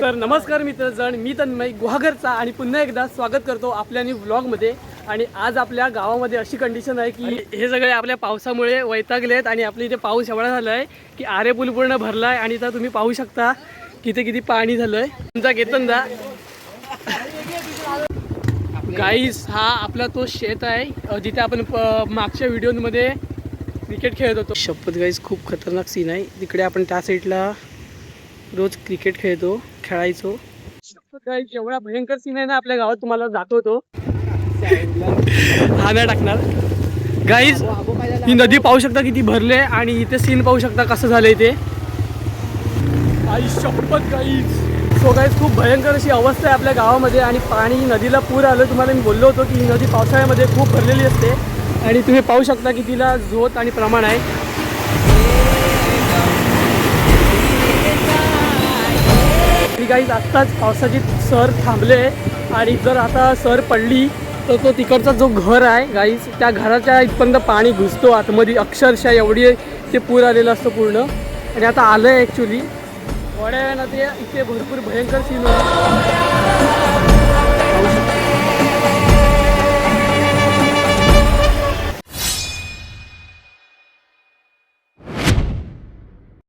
तर नमस्कार मित्रजण, मी तन्मय गुहागरचा आणि पुन्हा एकदा स्वागत करतो आपल्या न्यू व्लॉगमध्ये। आणि आज आपल्या गावामध्ये अशी कंडिशन आहे की हे सगळे आपल्या पावसामुळे वैतागलेत आणि आपल्या इथे पाऊस एवढा झाला आहे की आरे पूल पूर्ण भरला आहे। आणि आता तुम्ही पाहू शकता किती किती पाणी झालं आहे। तुमचा केतनदा गाईस, हा आपला तो शेत आहे जिथे आपण मागच्या व्हिडिओमध्ये क्रिकेट खेळत होतो। शपथ गाईस, खूप खतरनाक सीन आहे तिकडे। आपण त्या साईडला रोज क्रिकेट खेळायचो। गाईस, एवढा भयंकर सीन आहे ना आपल्या गावात, तुम्हाला जातो तो हा नाही टाकणार। गाईस, ही नदी पाहू शकता किती भरले आणि इथे सीन पाहू शकता कसं झालंय ते। आई शपथ गाईस, सो गाईस, खूप भयंकर अशी अवस्था आहे आपल्या गावामध्ये आणि पाणी नदीला पूर आलं। तुम्हाला मी बोललो होतो की ही नदी पावसाळ्यामध्ये खूप भरलेली असते आणि तुम्ही पाहू शकता की तिला झोत आणि प्रमाण आहे। गाईस, आत्ताच पावसाची सर थांबले आणि जर आता सर पडली तर तो तिकडचा जो घर आहे गाईस, त्या घराच्या इथपर्यंत पाणी घुसतो आतमध्ये, अक्षरशः एवढी ते पूर आलेलं असतं पूर्ण। आणि आता आलं आहे ॲक्च्युली थोड्या वेळानं ते इथे भरपूर भयंकर सीन होतं।